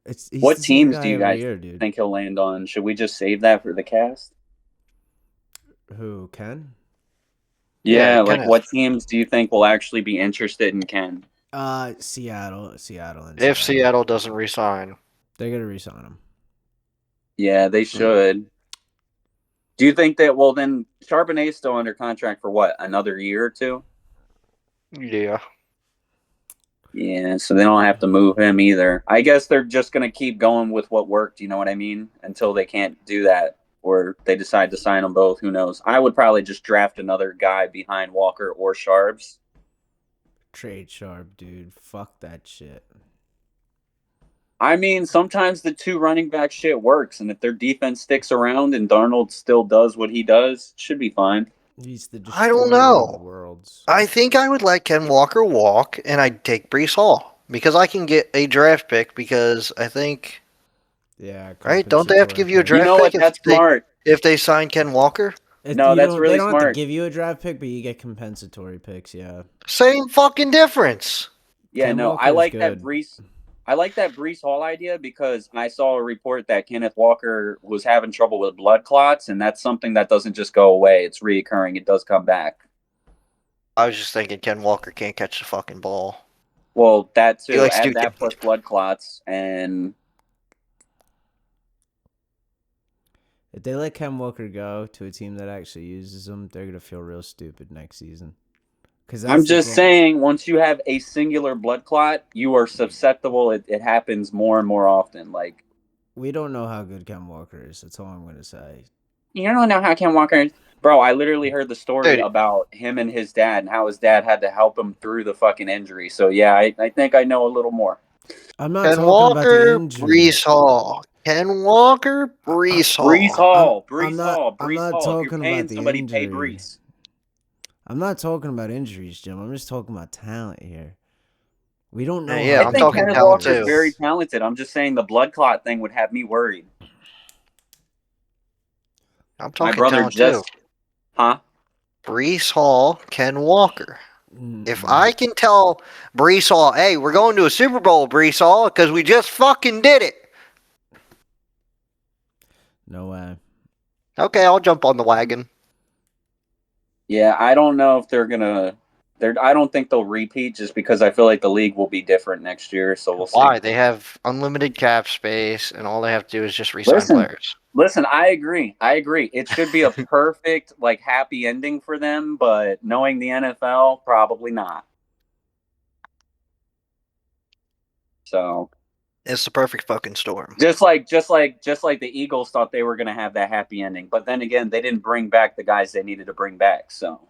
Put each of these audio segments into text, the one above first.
He's What the same teams do guy you every guys year, dude. think he'll land on? Should we just save that for the cast? Who, Ken? Yeah, like Kenneth. what teams do you think will actually be interested in Ken? Seattle, and If Seattle. Seattle doesn't resign, They're gonna resign him. Yeah, they should. Do you think that? Well, then Charbonnet's still under contract for what? Another year or two? yeah. Yeah, so they don't have to move him either. I guess they're just gonna keep going with what worked. You know what I mean? Until they can't do that, or they decide to sign them both. Who knows? I would probably just draft another guy behind Walker or Sharps. Trade Sharp, dude. Fuck that shit. I mean, sometimes the two running back shit works, and if their defense sticks around and Darnold still does what he does, it should be fine. He's the I don't destroyer of know. worlds. I think I would let Ken Walker walk, and I'd take Brees Hall because I can get a draft pick. Because I think, Yeah, right? Don't they have to compensatory give you a pick. You draft know pick what? That's smart. if they sign Ken Walker? No, that's They really don't have to smart. give you a draft pick, but you get compensatory picks. Yeah, Same fucking difference. Yeah, Ken no, Walker is good. I like that Brees Hall idea because I saw a report that Kenneth Walker was having trouble with blood clots, and that's something that doesn't just go away. It's reoccurring. It does come back. I was just thinking Ken Walker can't catch the fucking ball. Well, that He too. likes to Add do that plus blood clots, and If they let Ken Walker go to a team that actually uses him, they're gonna feel real stupid next season. Because I'm that's the just thing. saying, once you have a singular blood clot, you are susceptible. It happens more and more often. Like, We don't know how good Ken Walker is. That's all I'm gonna say. you don't know how Ken Walker. Bro, I literally heard the story Dude, about him and his dad and how his dad had to help him through the fucking injury. So, yeah, I think I know a little more. I'm not Ken talking about the Walker, injury. Brees Hall. Ken Walker, Brees Brees Hall. Hall, I'm Brees not. Hall, I'm Brees not Hall. If you're talking paying about the somebody, pay injury. Brees. I'm not talking about injuries, Jim. I'm just talking about talent here. We don't know Yeah, how I I'm good think talking Ken Kenneth talent Walker Walker is too. very is. talented. I'm just saying the blood clot thing would have me worried. I'm My talking brother talent too. just, huh? Brees Hall, Ken Walker. If Mm-mm. I can tell Brees Hall, hey, we're going to a Super Bowl, Brees Hall, because we just fucking did it. No way. Okay, I'll jump on the wagon. Yeah, I don't know if they're gonna. I don't think they'll repeat just because I feel like the league will be different next year. So we'll see. Why? They have unlimited cap space, and all they have to do is just re-sign Listen, players. listen. I agree. I agree. It should be a perfect, like, happy ending for them. But knowing the NFL, probably not. So It's the perfect fucking storm. just like the Eagles thought they were gonna have that happy ending, but then again, they didn't bring back the guys they needed to bring back. So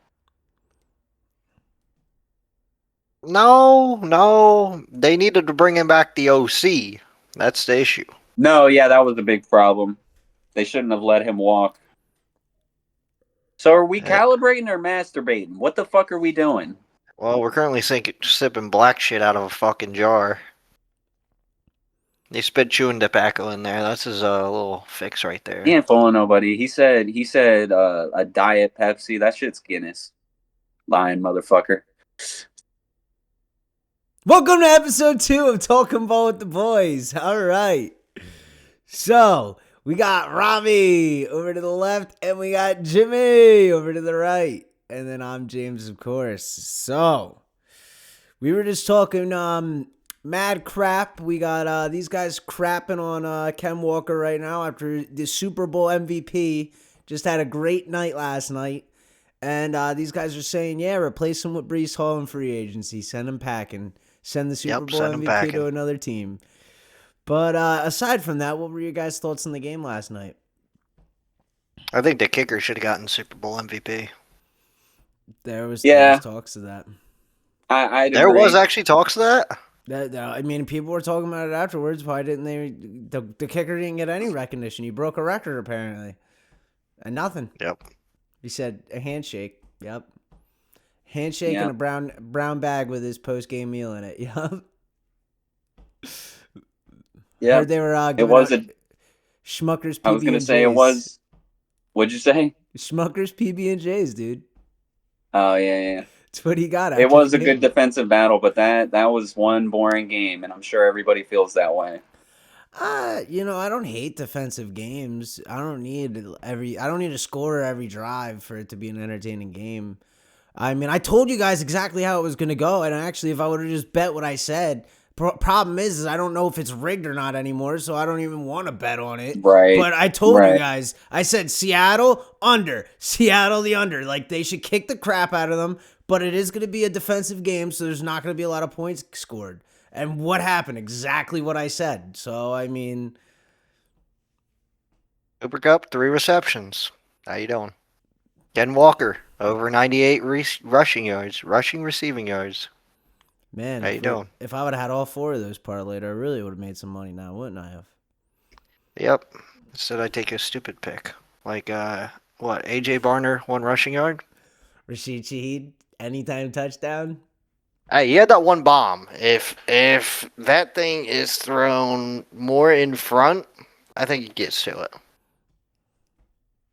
No, they needed to bring him back the OC. That's the issue. no, yeah, that was a big problem. They shouldn't have let him walk. So are we Eh, calibrating or masturbating? What the fuck are we doing? Well, we're currently sipping black shit out of a fucking jar. They spit chewing tobacco in there. That's his little fix right He there. ain't fooling nobody. He said a diet Pepsi. That shit's Guinness. Lying motherfucker. Welcome to episode 2 of Talking Ball with the Boys. All right. So, we got Robbie over to the left, and we got Jimmy over to the right. And then I'm James, of course. So, we were just talking mad crap. We got these guys crapping on Ken Walker right now after the Super Bowl MVP. Just had a great night last night. And these guys are saying, yeah, replace him with Brees Hall in free agency. Send him packing. Send the Super Yep, Bowl send him MVP to packing. another team. But aside from that, what were your guys' thoughts on the game last night? I think the kicker should have gotten Super Bowl MVP. There was Yeah, talks of that. I'd There was agree. actually talks of that. I mean, people were talking about it afterwards. Why didn't they? The kicker didn't get any recognition. He broke a record apparently, and nothing. Yep. He said a handshake. Yep, handshake Yeah, and a brown bag with his post game meal in it. Yep. yeah. Heard they were It giving was out a. Schmuckers I was PB gonna and say it J's. was. What'd you say? Schmuckers PB and J's, dude. Oh yeah, yeah. That's what he got It after the was a good game. defensive battle, but that was one boring game, and I'm sure everybody feels that way. I don't hate defensive games. I don't need a scorer every drive for it to be an entertaining game. I mean, I told you guys exactly how it was going to go, and actually, if I would have just bet what I said, problem is I don't know if it's rigged or not anymore, so I don't even want to bet on it. Right. But I told you guys, I said Seattle under, Seattle the under. Like, they should kick the crap out of them, but it is going to be a defensive game, so there's not going to be a lot of points scored. And what happened? Exactly what I said. So, I mean, Cooper Kupp, 3 receptions. How you doing? Ken Walker, over 98 rushing yards, rushing receiving yards. man, How you doing? if I would have had all 4 of those parlayed, I really would have made some money now, wouldn't I have? Yep. Instead, I take a stupid pick. Like, AJ Barner, 1 rushing yard? Rashid Shaheed, anytime touchdown. Hey, he had that 1 bomb. If that thing is thrown more in front, I think he gets to it.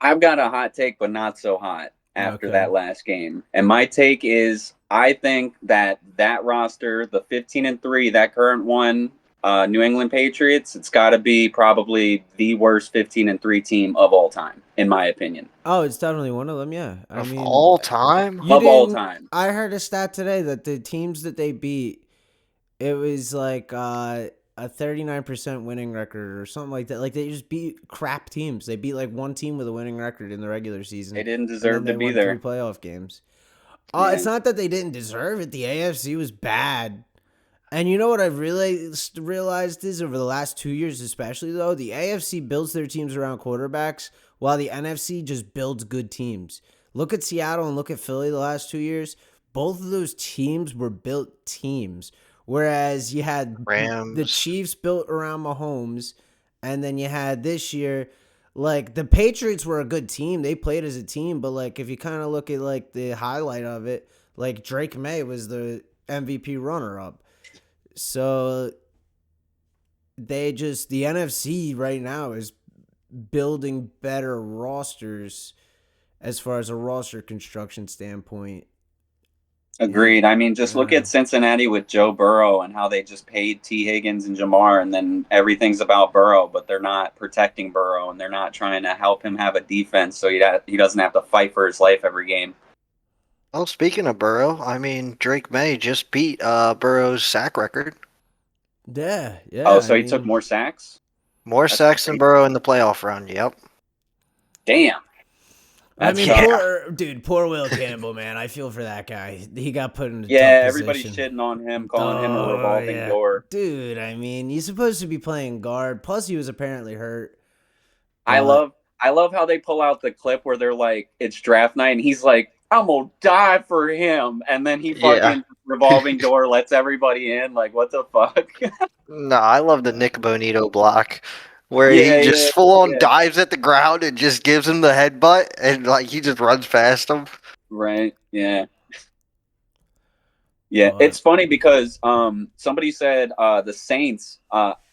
I've got a hot take, but not so hot after that last game. And my take is, I think that roster, the 15-3, that current one, New England Patriots, it's got to be probably the worst 15-3 team of all time, in my opinion. Oh, it's definitely one of them. Yeah, Of all time? Of all time. I heard a stat today that the teams that they beat, it was like a 39% winning record or something like that. Like, they just beat crap teams. They beat like one team with a winning record in the regular season. They didn't deserve to be won there. 3 playoff games. Yeah. It's not that they didn't deserve it. The AFC was bad. And you know what I've really realized is over the last 2 years, especially though, the AFC builds their teams around quarterbacks while the NFC just builds good teams. Look at Seattle and look at Philly the last 2 years. Both of those teams were built teams. Whereas you had Rams. the Chiefs built around Mahomes, and then you had this year, like, the Patriots were a good team. They played as a team, but like if you kind of look at like the highlight of it, like Drake May was the MVP runner-up. So the NFC right now is building better rosters as far as a roster construction standpoint. Agreed. I mean, just look Yeah. at Cincinnati with Joe Burrow and how they just paid T. Higgins and Jamar, and then everything's about Burrow, but they're not protecting Burrow, and they're not trying to help him have a defense so he doesn't have to fight for his life every game. Well, speaking of Burrow, I mean, Drake May just beat Burrow's sack record. Yeah. Oh, so he took more sacks? More That's sacks than crazy. Burrow in the playoff run. Yep. Damn. That's poor Will Campbell, man. I feel for that guy. He got put in a tough everybody's position. shitting on him, calling him a revolving door. Dude, I mean, he's supposed to be playing guard. Plus, he was apparently hurt. I love how they pull out the clip where they're like, it's draft night, and he's like, I'm gonna die for him, and then he fucking revolving door lets everybody in. Like, what the fuck? No, I love the Nick Bonito block where he just full on dives at the ground and just gives him the headbutt, and like he just runs past him. Right. Yeah. Yeah, it's funny because somebody said the Saints,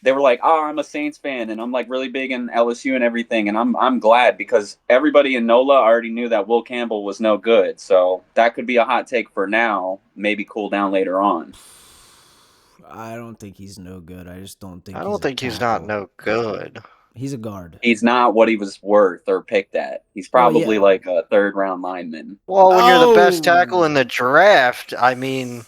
they were like, "Oh, I'm a Saints fan," and I'm like really big in LSU and everything, and I'm glad because everybody in NOLA already knew that Will Campbell was no good, so that could be a hot take for now, maybe cool down later on. I don't think he's no good. I just don't think. I don't think he's not no good. He's a guard. He's not what he was worth or picked at. He's probably like a 3rd round lineman. Well, when you're the best tackle in the draft, I mean,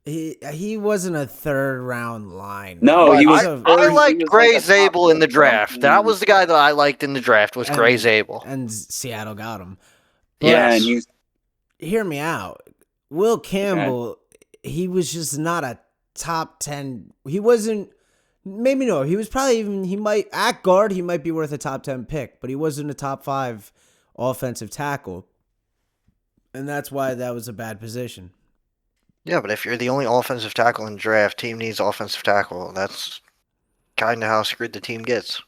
he wasn't a 3rd round line. No, he was. I liked Gray Zabel in the draft. That was the guy that I liked in the draft. Was Gray Zabel, and Seattle got him. Yeah, and hear me out. Will Campbell, he was just not a top 10. He wasn't. Maybe no. He was probably even. He might at guard. He might be worth a top 10 pick, but he wasn't a top 5 offensive tackle, and that's why that was a bad position. Yeah, but if you're the only offensive tackle in the draft, team needs offensive tackle. That's kind of how screwed the team gets.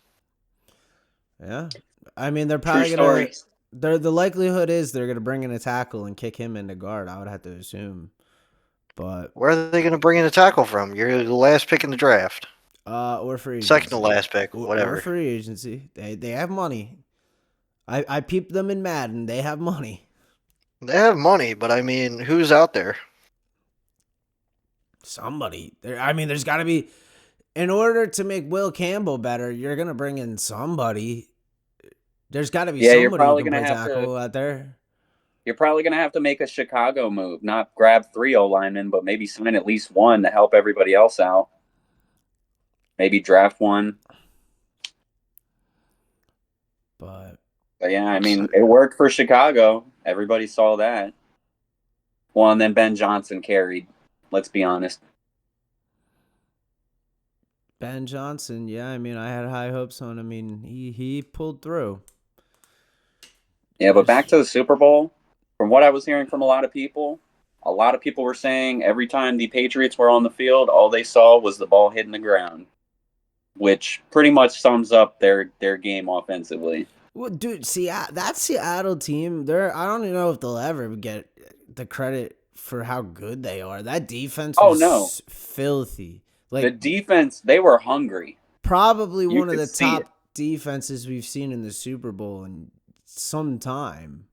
Yeah, I mean they're probably gonna. The likelihood is they're gonna bring in a tackle and kick him into guard. I would have to assume, but where are they gonna bring in a tackle from? You're the last pick in the draft. Or free agency. Second to last pick, whatever. Or free agency. They have money. I peeped them in Madden. They have money. They have money, but I mean, who's out there? Somebody. I mean, there's got to be. in order to make Will Campbell better, you're gonna bring in somebody. There's got to be Yeah, you're somebody who probably can gonna play have to. tackle out there. You're probably gonna have to make a Chicago move, not grab 3 linemen, but maybe sign at least one to help everybody else out. Maybe draft one. But Yeah, I mean, it worked for Chicago. Everybody saw that. Well, and then Ben Johnson carried. Let's be honest. Ben Johnson, yeah, I mean, I had high hopes on him. I mean, he pulled through. Yeah, but back to the Super Bowl. From what I was hearing from a lot of people were saying every time the Patriots were on the field, all they saw was the ball hitting the ground, which pretty much sums up their game offensively. Well, dude, see, that Seattle team, I don't even know if they'll ever get the credit for how good they are. That defense Oh was no, filthy. the Like, defense, they were hungry. probably You one of could the see it. top defenses we've seen in the Super Bowl in some time.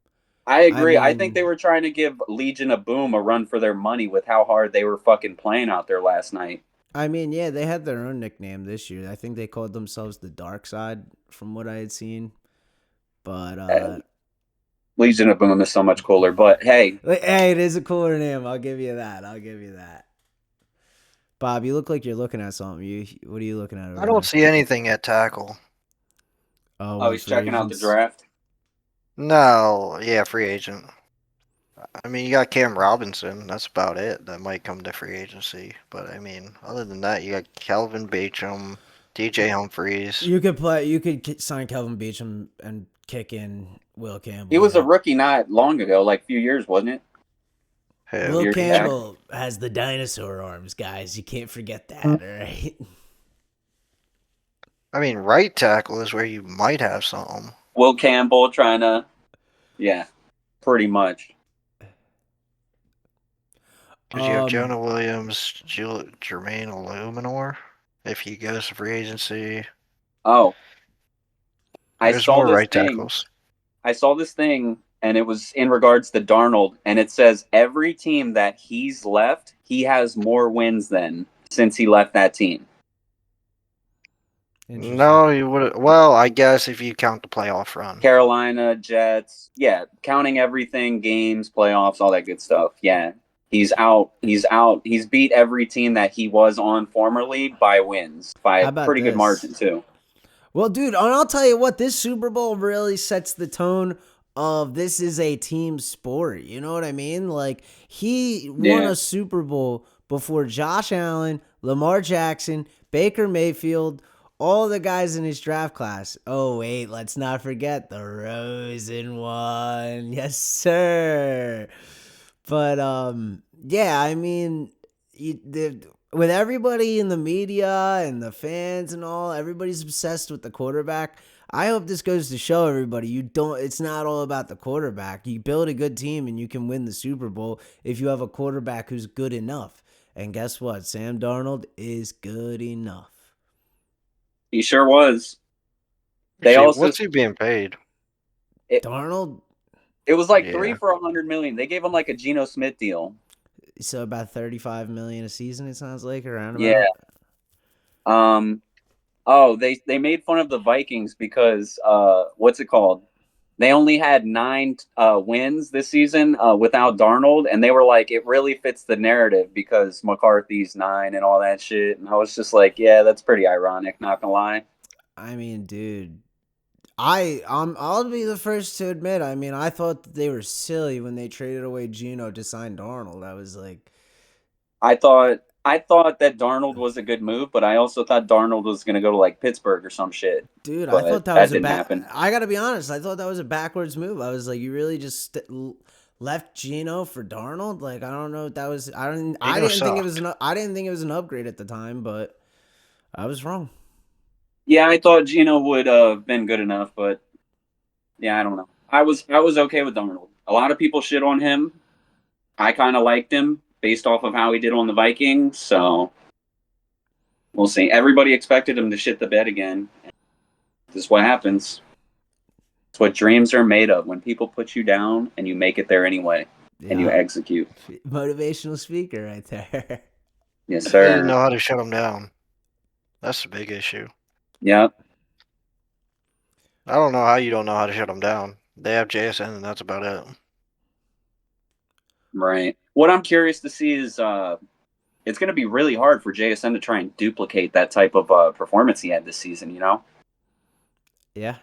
I I agree. I think mean, they were trying to give Legion of Boom a run for their money with how hard they were fucking playing out there last night. yeah, they had their own nickname this year. I think they called themselves the Dark Side, from what I had seen. But Legion of Boom is so much cooler. But hey, hey, it is a cooler name. I'll give you that. I'll give you that. Bob, you look like you're looking at something. What are you looking at over I don't there? see anything at tackle. Oh, oh, with he's free checking out the agents. draft. No, yeah, free agent. I mean, you got Cam Robinson. That's about it. That might come to free agency. But I mean, other than that, you got Calvin Beachum, DJ Humphreys. You could play. You could sign Kelvin Beachum and kick in Will He Campbell. was a Yeah. rookie not long ago, like a few years, wasn't it? Who? Will Years back. Campbell has the dinosaur arms, guys. You can't forget that, all right? I mean, right tackle is where you might have something. Will Campbell trying to, yeah, pretty much. Because you have Jonah Williams, Jermaine Illuminor, if he goes to free agency. Oh, I There's saw more this right thing. tackles. I saw this thing, and it was in regards to Darnold, and it says every team that he's left, he has more wins than since he left that team. No, you would. Well, I guess if you count the playoff run. Carolina, Jets, yeah, counting everything, games, playoffs, all that good stuff. Yeah, he's out. He's out. He's beat every team that he was on formerly by wins, by How a about pretty good this? margin too. Well, dude, and I'll tell you what, this Super Bowl really sets the tone of this is a team sport. You know what I mean? Like, he won Yeah. a Super Bowl before Josh Allen, Lamar Jackson, Baker Mayfield, all the guys in his draft class. Oh, wait, let's not forget the Rosen one. Yes, sir. But, yeah, I mean, with everybody in the media and the fans and all, everybody's obsessed with the quarterback. I hope this goes to show everybody it's not all about the quarterback. You build a good team and you can win the Super Bowl if you have a quarterback who's good enough. And guess what? Sam Darnold is good enough. He sure was. What's he being paid? Darnold? It was like 3 for $100 million. They gave him like a Geno Smith deal. So about $35 million a season, it sounds like, around about. Yeah. Oh, they made fun of the Vikings because what's it called? They only had 9 wins this season without Darnold, and they were like, it really fits the narrative because McCarthy's 9 and all that shit. And I was just like, yeah, that's pretty ironic. Not gonna lie. I mean, dude, I'll be the first to admit. I mean, I thought that they were silly when they traded away Geno to sign Darnold. I was like, I thought that Darnold was a good move, but I also thought Darnold was gonna go to like Pittsburgh or some shit. dude, But I thought that was didn't happen. I gotta be honest. I thought that was a backwards move. I was like, you really just left Geno for Darnold? Like, I don't know if that was. I didn't think it was I didn't think it was an upgrade at the time, but I was wrong. Yeah, I thought Geno would have been good enough, but yeah, I don't know. I was okay with Darnold. A lot of people shit on him. I kind of liked him based off of how he did on the Vikings, so we'll see. Everybody expected him to shit the bed again. This is what happens. It's what dreams are made of. When people put you down and you make it there anyway, and you execute. Motivational speaker right there. Yes, He sir. didn't know how to shut him down. That's the big issue. Yep. I don't know how you don't know how to shut them down. They have JSN, and that's about it. Right. What I'm curious to see is it's going to be really hard for JSN to try and duplicate that type of performance he had this season, you know? Yeah.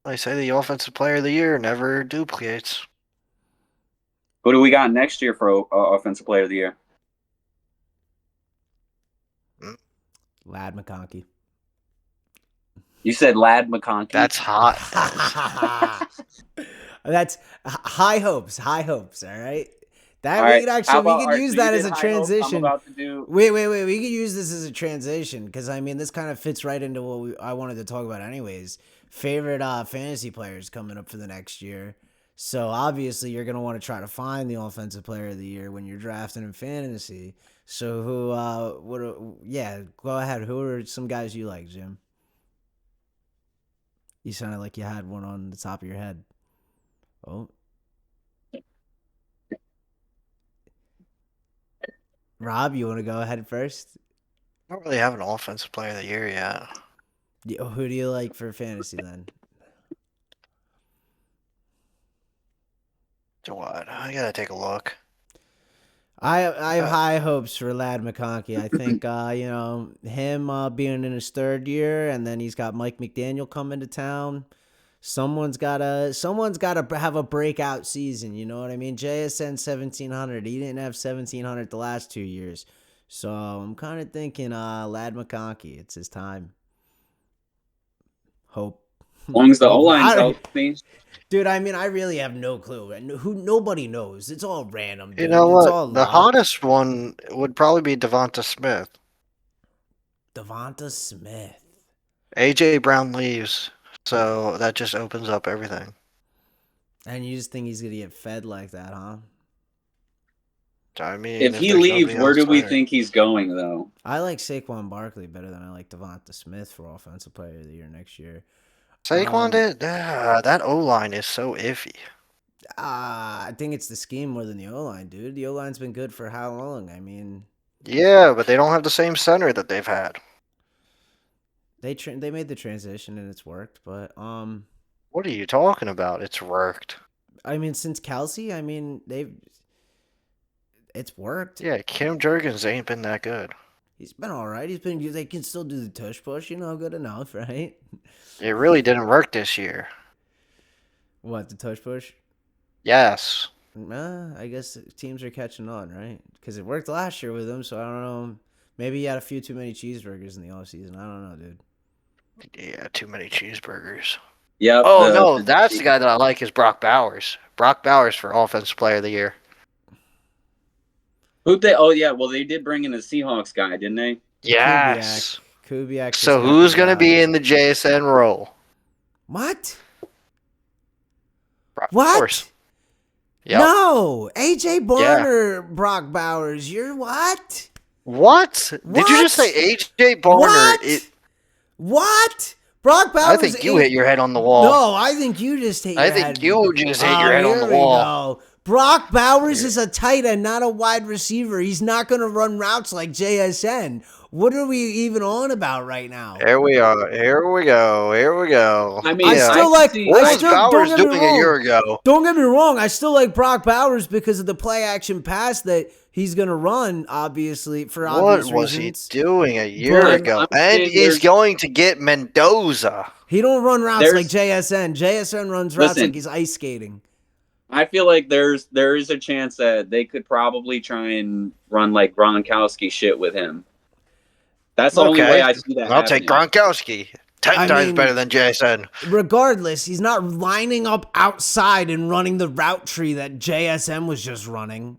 They say the offensive player of the year never duplicates. Who do we got next year for offensive player of the year? Lad McConkey. You said Lad McConkey. That's hot. That's high hopes. High hopes. All right. That All we right. could How actually about- we all could right, use so that you as a did high hopes. I'm transition. about to do. Wait. We could use this as a transition because I mean this kind of fits right into what I wanted to talk about anyways. Favorite fantasy players coming up for the next year. So obviously you're gonna want to try to find the offensive player of the year when you're drafting in fantasy. So yeah, go ahead. Who are some guys you like, Jim? You sounded like you had one on the top of your head. Oh. Rob, you want to go ahead first? I don't really have an offensive player of the year yet. Who do you like for fantasy then? So what? I gotta take a look. I have high hopes for Lad McConkey. I think him being in his third year, and then he's got Mike McDaniel coming to town. Someone's gotta have a breakout season. You know what I mean? JSN 1700. He didn't have 1700 the last 2 years, so I'm kind of thinking Lad McConkey. It's his time. Hope. As long as the Hope. O-line's healthy. Dude, I mean, I really have no clue. Nobody knows. It's all random. Dude. You know It's what? all The luck. hottest one would probably be Devonta Smith. Devonta Smith. AJ Brown leaves, so that just opens up everything. And you just think he's gonna get fed like that, huh? I mean, If he there's leaves, nobody where else do we there. think he's going, though? I like Saquon Barkley better than I like Devonta Smith for Offensive Player of the Year next year. Saquon did? That O-line is so iffy. I think it's the scheme more than the O-line, dude. The O-line's been good for how long? I mean, Yeah, but they don't have the same center that they've had. they made the transition and it's worked, but What are you talking about? It's worked. I mean, since Kelsey, I mean, it's worked. Yeah, Kim Jurgens ain't been that good. He's been all right. They can still do the tush push, good enough, right? It really didn't work this year. What, the tush push? Yes. I guess teams are catching on, right? Because it worked last year with him, so I don't know. Maybe he had a few too many cheeseburgers in the offseason. I don't know, dude. Yeah, too many cheeseburgers. Yep. Oh, no, that's the guy that I like is Brock Bowers. Brock Bowers for Offensive Player of the Year. Who'd they? Oh, yeah. Well, they did bring in a Seahawks guy, didn't they? Yes. Kubiak. So who's going to be in the JSN role? What? Brock What? Bowers. Yep. No, AJ Barner, Brock Bowers. You're what? What? Did you just say AJ Barner? What? Brock Bowers. I think you hit your head on the wall. No, I think you just hit your head. I think you just hit your head on the Here we wall. go. Brock Bowers is a tight end, not a wide receiver. He's not going to run routes like JSN. What are we even on about right now? Here we are. Here we go. Here we go. I mean, I still like. What was Bowers don't get me doing a wrong. year ago? Don't get me wrong. I still like Brock Bowers because of the play action pass that he's going to run, obviously, for obvious What was reasons. he doing a year But ago? I'm And saying he's going to get Mendoza. He don't run routes There's- like JSN. JSN runs routes Listen. like he's ice skating. I feel like there is a chance that they could probably try and run like Gronkowski shit with him. That's the only way I see that. I'll take happening. Gronkowski. 10 times better than JSN. Regardless, he's not lining up outside and running the route tree that JSN was just running.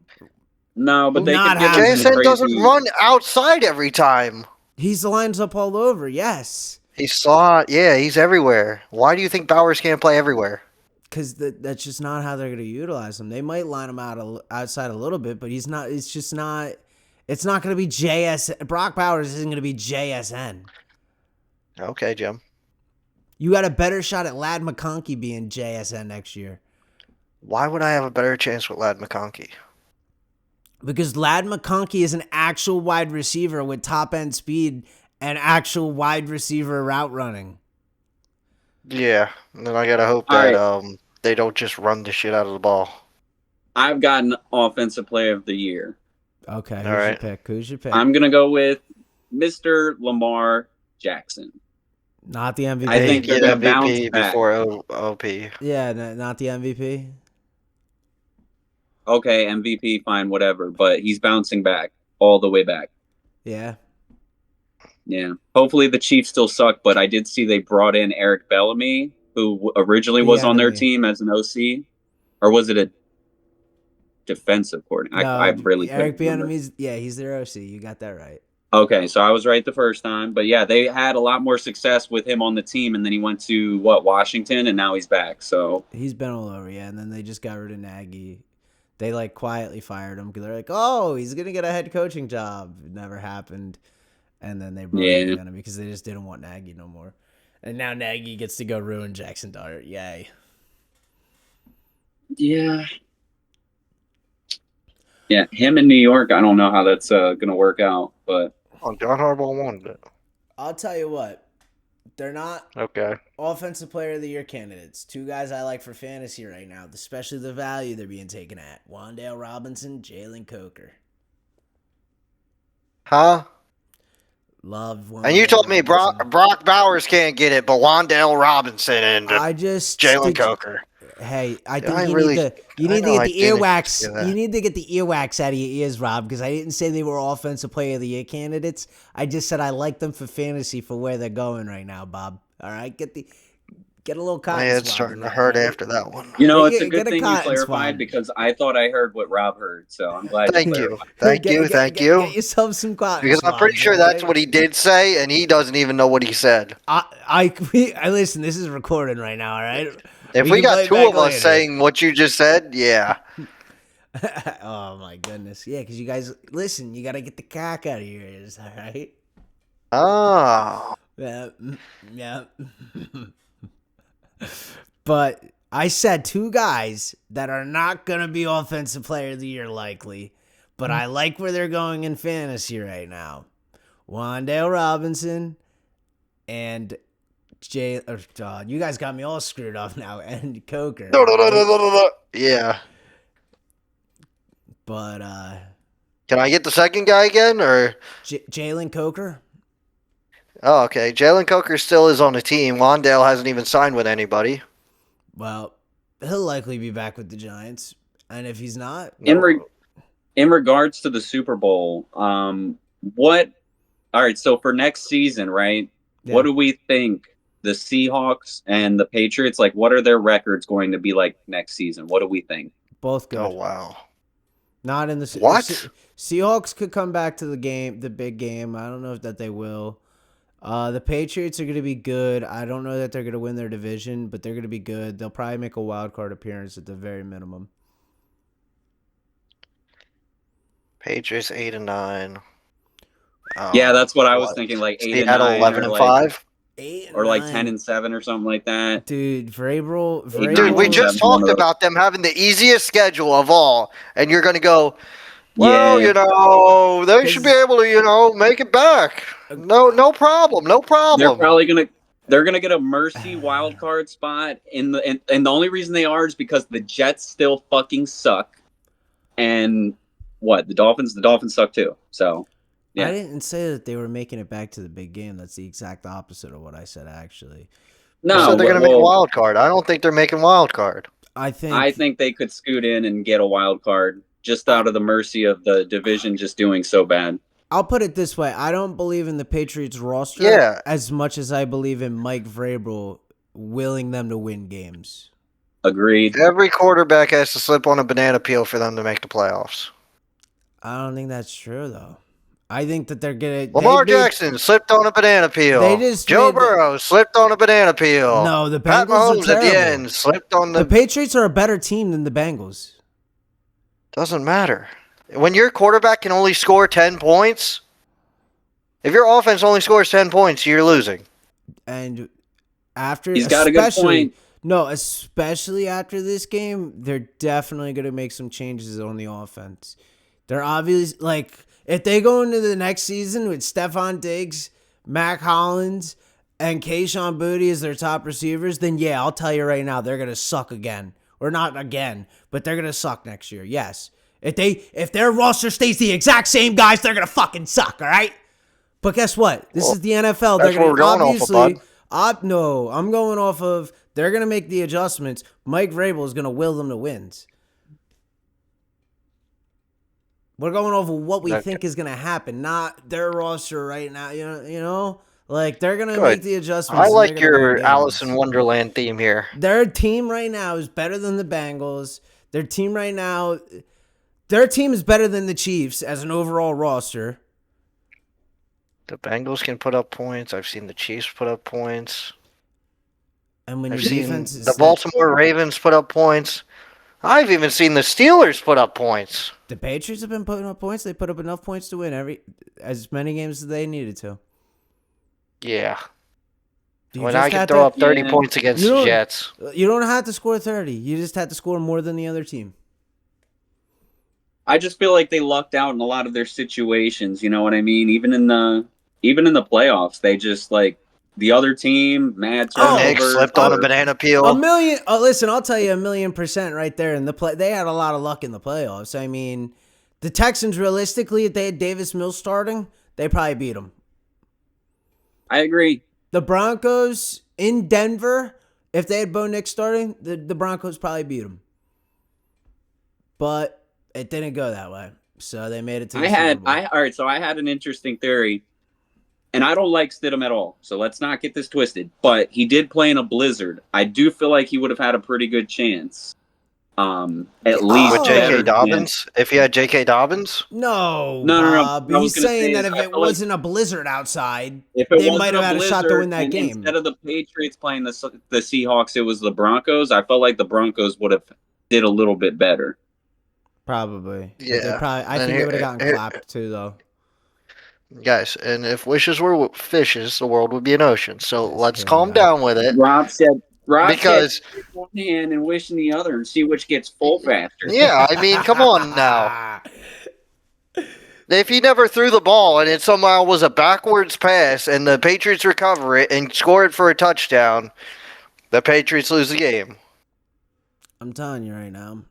No, but they Not could give him happening. some JSN doesn't crazy- run outside every time. He's lines up all over, yes. He saw it. Yeah, he's everywhere. Why do you think Bowers can't play everywhere? Because that's just not how they're going to utilize him. They might line him outside a little bit, but he's not. It's just not. It's not going to be JSN. Brock Bowers isn't going to be JSN. Okay, Jim. You got a better shot at Lad McConkey being JSN next year. Why would I have a better chance with Lad McConkey? Because Lad McConkey is an actual wide receiver with top end speed and actual wide receiver route running. Yeah, and then I gotta hope All that right. they don't just run the shit out of the ball. I've got an offensive player of the year. Okay, All who's your right. pick? Who's your pick? I'm gonna go with Mr. Lamar Jackson. Not the MVP. I think they're gonna bounce MVP back. before OP. Yeah, not the MVP. Okay, MVP, fine, whatever, but he's bouncing back all the way back. Yeah. Yeah. Hopefully the Chiefs still suck, but I did see they brought in Eric Bellamy, who originally was on their Bieniemy. team as an OC, or was it a defensive coordinator? No, I really Eric couldn't remember. Bieniemy's. Yeah, he's their OC. You got that right. Okay, so I was right the first time, but yeah, they had a lot more success with him on the team, and then he went to Washington, and now he's back. So He's been all over, yeah. And then they just got rid of Nagy. They like quietly fired him because they're like, "Oh, he's gonna get a head coaching job." It never happened. And then they brought in yeah, Bieniemy because they just didn't want Nagy no more. And now Nagy gets to go ruin Jackson Dart. Yay. yeah, yeah. Him in New York, I don't know how that's gonna work out, but Oh, John Harbaugh wanted it. I'll tell you what. They're not Okay. offensive player of the year candidates. Two guys I like for fantasy right now, especially the value they're being taken at. Wan'Dale Robinson, Jalen Coker. Huh? Love Wan'Dale And you told me Robinson. Brock Bowers can't get it, but Wandale Robinson and I just Jalen Coker. Hey, I think I you really- need to you I need to know get I the didn't earwax. do that. You need to get the earwax out of your ears, Rob, because I didn't say they were offensive player of the year candidates. I just said I like them for fantasy for where they're going right now, Bob. All right, get a little My cotton. head's swab starting in to there, hurt all right? after that one. you know, Get- it's a get good a thing you cotton clarified swab. because I thought I heard what Rob heard, so I'm glad Thank you you. clarified. Thank Get- you. get- Thank get- you. Get yourself some cotton. Because I'm pretty swabs, sure all that's right? what he did say, and he doesn't even know what he said. I listen. This is recording right now. All right. If we can play got it two back of us later. saying what you just said, yeah. Oh my goodness. Yeah, because you guys listen. You got to get the cock out of your ears. All right. Oh. Yeah. Yeah. But I said two guys that are not going to be offensive player of the year likely, but I like where they're going in fantasy right now. Wan'Dale Robinson and you guys got me all screwed up now, and Coker. Right? Yeah. But Can I get the second guy again, or? Jalen Coker. Oh, okay. Jalen Coker still is on the team. Wandale hasn't even signed with anybody. Well, he'll likely be back with the Giants, and if he's not, In regards to the Super Bowl, what? All right, so for next season, right? Yeah. What do we think? The Seahawks and the Patriots, like, what are their records going to be like next season? What do we think? both good. Oh, wow. Not in the What? Seahawks could come back to the game, the big game. I don't know if that they will. The Patriots are going to be good. I don't know that they're going to win their division, but they're going to be good. They'll probably make a wild card appearance at the very minimum. Patriots 8-9. Yeah, that's what I was thinking. Like 8 and Seattle 9, 11 or and like 5. 8 or like 10 and 7, or something like that. Dude, Vrabel. Dude, we just talked about them having the easiest schedule of all, and you're going to go, well, Yeah. you know, they should be able to, you know, make it back. No problem. No problem. They're probably gonna get a mercy wild card spot and the only reason they are is because the Jets still fucking suck, and the Dolphins suck too. So yeah. I didn't say that they were making it back to the big game. That's the exact opposite of what I said, actually. No, So they're going to make a wild card. I don't think they're making wild card. I think they could scoot in and get a wild card just out of the mercy of the division just doing so bad. I'll put it this way. I don't believe in the Patriots roster as much as I believe in Mike Vrabel willing them to win games. Agreed. Every quarterback has to slip on a banana peel for them to make the playoffs. I don't think that's true, though. I think that they're going to... Lamar Jackson slipped on a banana peel. They just Joe Burrow slipped on a banana peel. No, the Pat Bengals Mahomes are at the terrible. end slipped on The Patriots are a better team than the Bengals. Doesn't matter. When your quarterback can only score 10 points, if your offense only scores 10 points, you're losing. And after... He's got a good point. No, especially after this game, they're definitely going to make some changes on the offense. They're obviously... Like, if they go into the next season with Stephon Diggs, Mac Hollins and Kayshon Boutte as their top receivers, then yeah, I'll tell you right now, they're gonna suck again. Or not again, but they're gonna suck next year. Yes. If their roster stays the exact same guys, they're gonna fucking suck, all right? But guess what? This is the NFL. That's They're what we're gonna going off of, bud. no, I'm going off of they're gonna make the adjustments. Mike Vrabel is gonna will them to wins. We're going over what we think is going to happen, not their roster right now. You know, like they're going to make the adjustments. I like your Alice in Wonderland theme here. Their team right now is better than the Bengals. Their team is better than the Chiefs as an overall roster. The Bengals can put up points. I've seen the Chiefs put up points. And when I've your seen defense is the Baltimore Ravens put up points. I've even seen the Steelers put up points. The Patriots have been putting up points. They put up enough points to win as many games as they needed to. Yeah. When I can throw up 30 points against the Jets. You don't have to score 30. You just have to score more than the other team. I just feel like they lucked out in a lot of their situations. You know what I mean? Even in the playoffs, they just like the other team, mad Nick turnovers. slipped on a banana peel. Listen, I'll tell you 1,000,000% right there. In the play, they had a lot of luck in the playoffs. I mean, the Texans realistically, if they had Davis Mills starting, they probably beat them. I agree. The Broncos in Denver, if they had Bo Nix starting, the Broncos probably beat them. But it didn't go that way, so they made it to the Super Bowl. All right. So I had an interesting theory. And I don't like Stidham at all, so let's not get this twisted. But he did play in a blizzard. I do feel like he would have had a pretty good chance. At least with J.K. Dobbins? If he had J.K. Dobbins? No. He's saying that if it wasn't a blizzard outside, they might have had a shot to win that game. Instead of the Patriots playing the Seahawks, it was the Broncos. I felt like the Broncos would have did a little bit better. Probably. Yeah. I think they would have gotten clapped too, though. Guys, and if wishes were fishes, the world would be an ocean. So let's calm down with it. Rob said one hand and wishing the other and see which gets full faster. Yeah, I mean, come on now. If he never threw the ball and it somehow was a backwards pass and the Patriots recover it and score it for a touchdown, the Patriots lose the game. I'm telling you right now,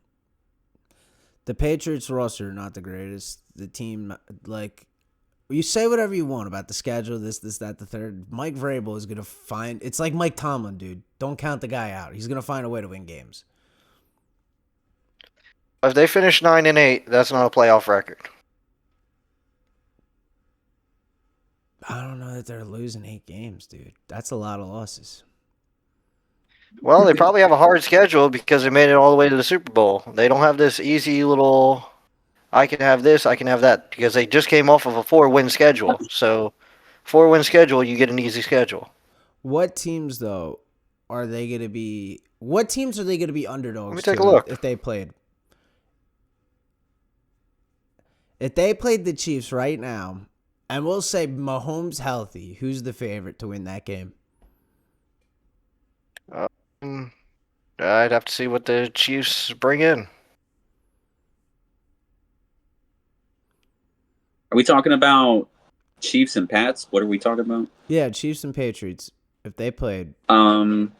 the Patriots roster are not the greatest. The team, you say whatever you want about the schedule, this, that, the third. Mike Vrabel is going to find... It's like Mike Tomlin, dude. Don't count the guy out. He's going to find a way to win games. If they finish 9-8, that's not a playoff record. I don't know that they're losing 8 games, dude. That's a lot of losses. Well, they probably have a hard schedule because they made it all the way to the Super Bowl. They don't have this easy little... I can have this, I can have that, because they just came off of a 4-win schedule. So, 4-win schedule, you get an easy schedule. What teams, though, are they going to be... What teams are they going to be underdogs? Let me take a look. If they played. If they played the Chiefs right now, and we'll say Mahomes healthy, who's the favorite to win that game? I'd have to see what the Chiefs bring in. Are we talking about Chiefs and Pats? What are we talking about? Yeah, Chiefs and Patriots. If they played. Is I don't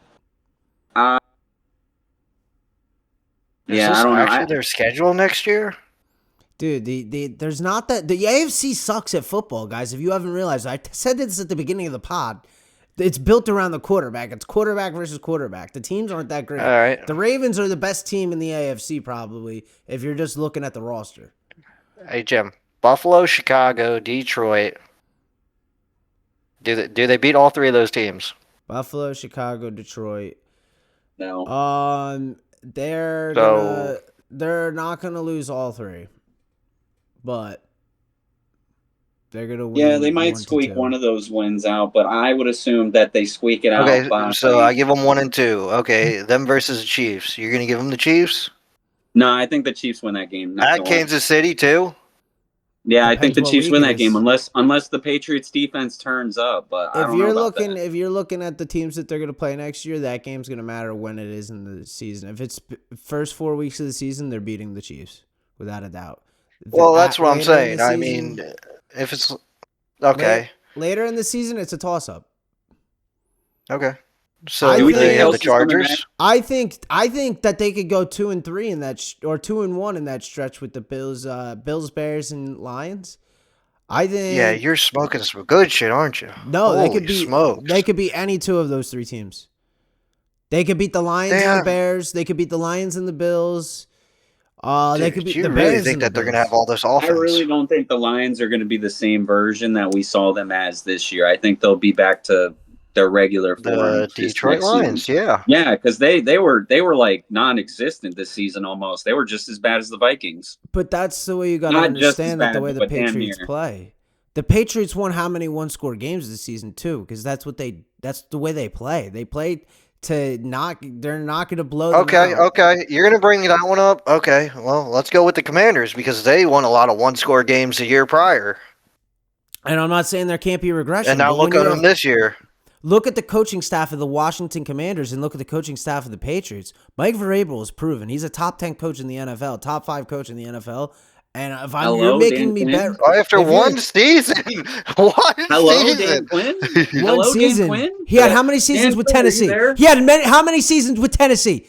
know. Actually, their schedule next year? Dude, there's not that... The AFC sucks at football, guys, if you haven't realized. I said this at the beginning of the pod. It's built around the quarterback. It's quarterback versus quarterback. The teams aren't that great. All right. The Ravens are the best team in the AFC, probably, if you're just looking at the roster. Hey, Jim. Buffalo, Chicago, Detroit. Do they beat all 3 of those teams? Buffalo, Chicago, Detroit. No. They're not gonna lose all 3, but they're gonna win. Yeah, they might squeak one of those wins out, but I would assume that they squeak it out. Okay, so I give them 1 and 2. Okay, them versus the Chiefs. You're gonna give them the Chiefs? No, I think the Chiefs win that game. At Kansas City too. Yeah, I think the Chiefs win that game unless the Patriots defense turns up. But if you're looking at the teams that they're going to play next year, that game's going to matter when it is in the season. If it's first 4 weeks of the season, they're beating the Chiefs without a doubt. Well, that's what I'm saying. I mean, if it's okay, later in the season, it's a toss-up. Okay. So I do think they have the Kelsey's coming back. Chargers? I think that they could go 2-3 in that or 2-1 in that stretch with the Bills, Bears, and Lions. I think. Yeah, you're smoking some good shit, aren't you? No, Holy they could be. smokes. They could be any two of those three teams. They could beat the Lions and the Bears. They could beat the Lions and the Bills. They could beat do you the really Bears think and that the they're going to Bills. have all this offense? I really don't think the Lions are going to be the same version that we saw them as this year. I think they'll be back to their regular form. The Detroit Lions, season. yeah. Yeah, because they were like non-existent this season almost. They were just as bad as the Vikings. But that's the way you got to Not just as understand that the bad, way the but damn Patriots near. play. The Patriots won how many one-score games this season too? Because that's the way they play. They play to not. They're not going to blow. Okay, them out. okay. You're going to bring that one up? Okay, well, let's go with the Commanders because they won a lot of one-score games the year prior. And I'm not saying there can't be regression. And now but when look you at have- them this year. Look at the coaching staff of the Washington Commanders and look at the coaching staff of the Patriots. Mike Vrabel has proven he's a top 10 coach in the NFL, top 5 coach in the NFL. And if you're making me bet After one season, Hello, Dan Quinn. One season. Dan Quinn. He had how many seasons Dan with Quinn, are you Tennessee? there? He had how many seasons with Tennessee?